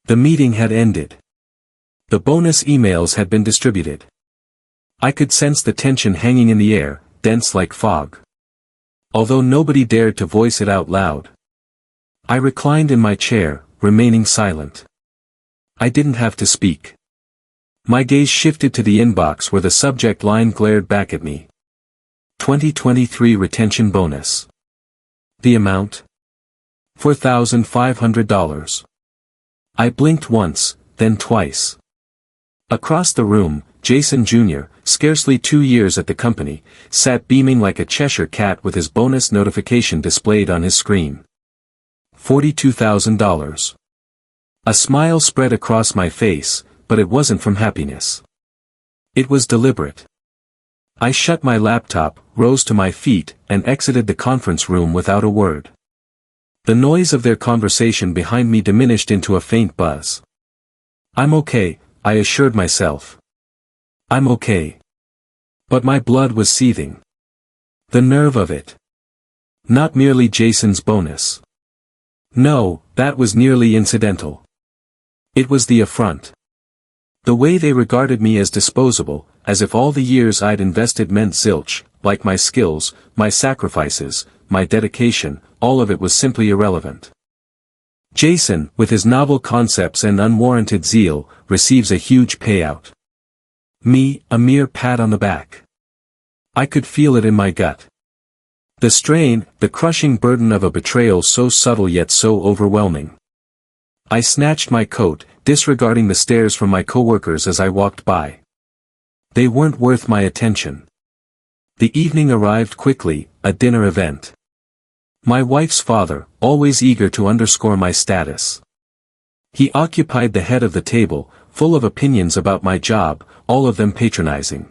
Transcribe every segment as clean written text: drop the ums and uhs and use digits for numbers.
The meeting had ended. The bonus emails had been distributed. I could sense the tension hanging in the air, dense like fog. Although nobody dared to voice it out loud. I reclined in my chair, remaining silent. I didn't have to speak. My gaze shifted to the inbox where the subject line glared back at me. 2023 retention bonus. The amount? $4,500. I blinked once, then twice. Across the room, Jason Jr., scarcely 2 years at the company, sat beaming like a Cheshire cat with his bonus notification displayed on his screen. $42,000. A smile spread across my face, but it wasn't from happiness. It was deliberate. I shut my laptop, rose to my feet, and exited the conference room without a word. The noise of their conversation behind me diminished into a faint buzz. I'm okay, I assured myself. I'm okay. But my blood was seething. The nerve of it. Not merely Jason's bonus. No, that was nearly incidental. It was the affront. The way they regarded me as disposable, as if all the years I'd invested meant zilch, like my skills, my sacrifices, my dedication, all of it was simply irrelevant. Jason, with his novel concepts and unwarranted zeal, receives a huge payout. Me, a mere pat on the back. I could feel it in my gut. The strain, the crushing burden of a betrayal so subtle yet so overwhelming. I snatched my coat, disregarding the stares from my coworkers as I walked by. They weren't worth my attention. The evening arrived quickly, a dinner event. My wife's father, always eager to underscore my status. He occupied the head of the table, full of opinions about my job, all of them patronizing.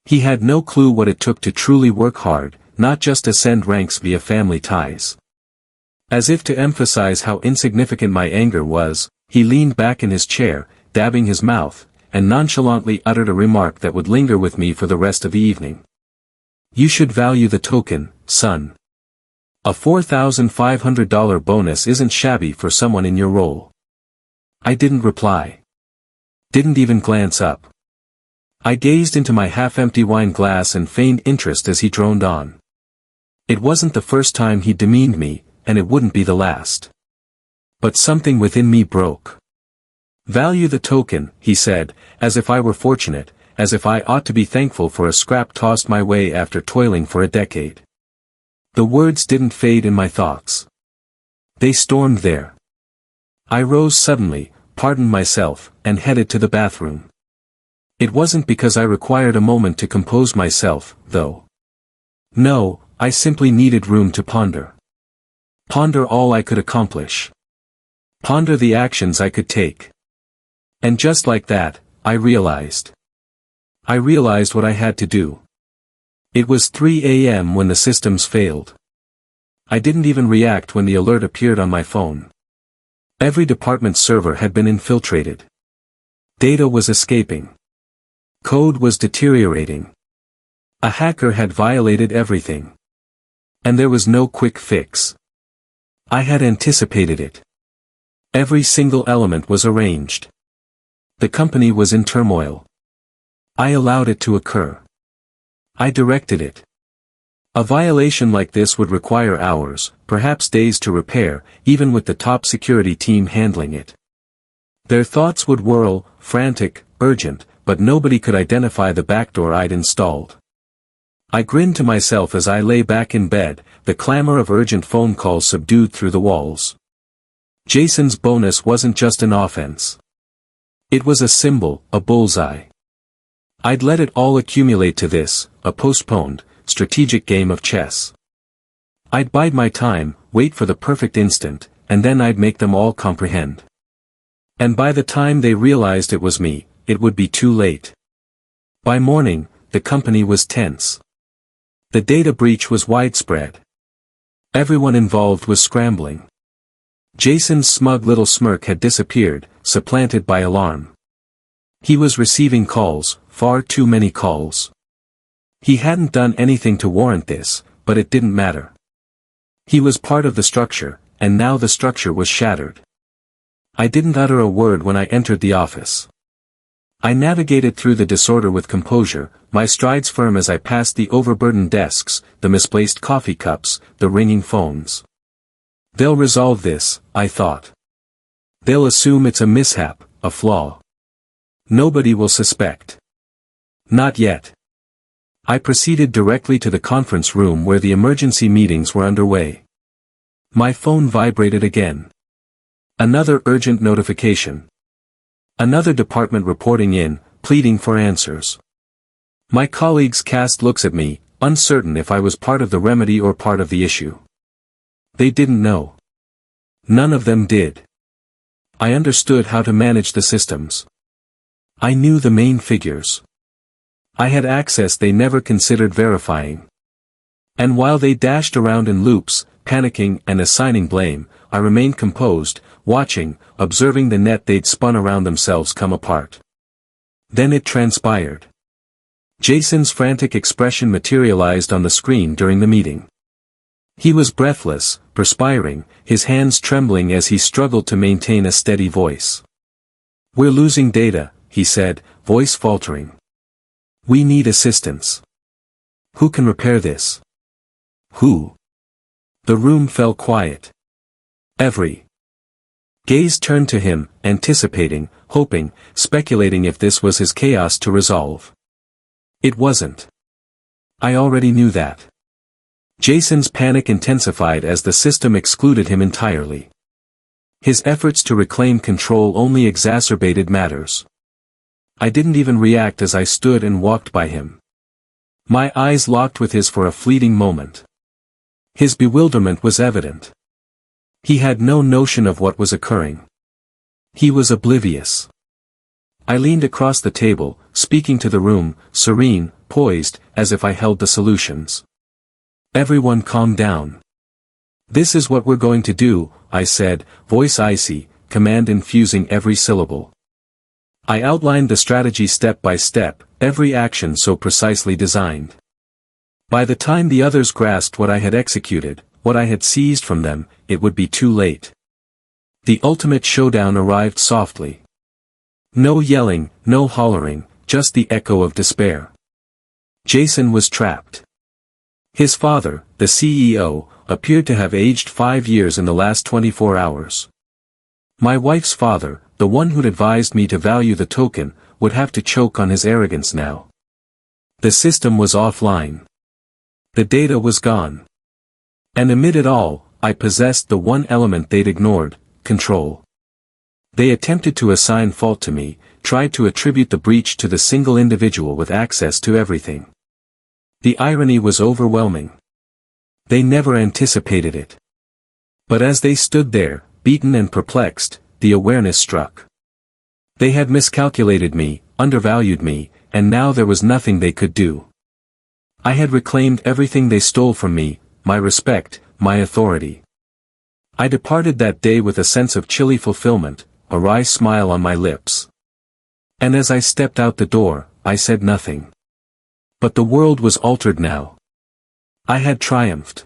He had no clue what it took to truly work hard, not just ascend ranks via family ties. As if to emphasize how insignificant my anger was, he leaned back in his chair, dabbing his mouth, and nonchalantly uttered a remark that would linger with me for the rest of the evening. You should value the token, son. A $4,500 bonus isn't shabby for someone in your role. I didn't reply. Didn't even glance up. I gazed into my half-empty wine glass and feigned interest as he droned on. It wasn't the first time he demeaned me, and it wouldn't be the last. But something within me broke. Value the token, he said, as if I were fortunate, as if I ought to be thankful for a scrap tossed my way after toiling for a decade. The words didn't fade in my thoughts. They stormed there. I rose suddenly, pardoned myself, and headed to the bathroom. It wasn't because I required a moment to compose myself, though. No, I simply needed room to ponder. Ponder all I could accomplish. Ponder the actions I could take. And just like that, I realized. I realized what I had to do. It was 3 a.m. when the systems failed. I didn't even react when the alert appeared on my phone. Every department server had been infiltrated. Data was escaping. Code was deteriorating. A hacker had violated everything. And there was no quick fix. I had anticipated it. Every single element was arranged. The company was in turmoil. I allowed it to occur. I directed it. A violation like this would require hours, perhaps days to repair, even with the top security team handling it. Their thoughts would whirl, frantic, urgent, but nobody could identify the backdoor I'd installed. I grinned to myself as I lay back in bed, the clamor of urgent phone calls subdued through the walls. Jason's bonus wasn't just an offense. It was a symbol, a bullseye. I'd let it all accumulate to this, a postponed, strategic game of chess. I'd bide my time, wait for the perfect instant, and then I'd make them all comprehend. And by the time they realized it was me, it would be too late. By morning, the company was tense. The data breach was widespread. Everyone involved was scrambling. Jason's smug little smirk had disappeared, supplanted by alarm. He was receiving calls, far too many calls. He hadn't done anything to warrant this, but it didn't matter. He was part of the structure, and now the structure was shattered. I didn't utter a word when I entered the office. I navigated through the disorder with composure, my strides firm as I passed the overburdened desks, the misplaced coffee cups, the ringing phones. They'll resolve this, I thought. They'll assume it's a mishap, a flaw. Nobody will suspect. Not yet. I proceeded directly to the conference room where the emergency meetings were underway. My phone vibrated again. Another urgent notification. Another department reporting in, pleading for answers. My colleagues cast looks at me, uncertain if I was part of the remedy or part of the issue. They didn't know. None of them did. I understood how to manage the systems. I knew the main figures. I had access they never considered verifying. And while they dashed around in loops, panicking and assigning blame, I remained composed, watching, observing the net they'd spun around themselves come apart. Then it transpired. Jason's frantic expression materialized on the screen during the meeting. He was breathless, perspiring, his hands trembling as he struggled to maintain a steady voice. "We're losing data," he said, voice faltering. "We need assistance. Who can repair this?" "Who?" The room fell quiet. Every gaze turned to him, anticipating, hoping, speculating if this was his chaos to resolve. It wasn't. I already knew that. Jason's panic intensified as the system excluded him entirely. His efforts to reclaim control only exacerbated matters. I didn't even react as I stood and walked by him. My eyes locked with his for a fleeting moment. His bewilderment was evident. He had no notion of what was occurring. He was oblivious. I leaned across the table, speaking to the room, serene, poised, as if I held the solutions. "Everyone calm down. This is what we're going to do," I said, voice icy, command infusing every syllable. I outlined the strategy step by step, every action so precisely designed. By the time the others grasped what I had executed, what I had seized from them, it would be too late. The ultimate showdown arrived softly. No yelling, no hollering, just the echo of despair. Jason was trapped. His father, the CEO, appeared to have aged 5 years in the last 24 hours. My wife's father, the one who'd advised me to value the token, would have to choke on his arrogance now. The system was offline. The data was gone. And amid it all, I possessed the one element they'd ignored, control. They attempted to assign fault to me, tried to attribute the breach to the single individual with access to everything. The irony was overwhelming. They never anticipated it. But as they stood there, beaten and perplexed, the awareness struck. They had miscalculated me, undervalued me, and now there was nothing they could do. I had reclaimed everything they stole from me, my respect, my authority. I departed that day with a sense of chilly fulfillment, a wry smile on my lips. And as I stepped out the door, I said nothing. But the world was altered now. I had triumphed.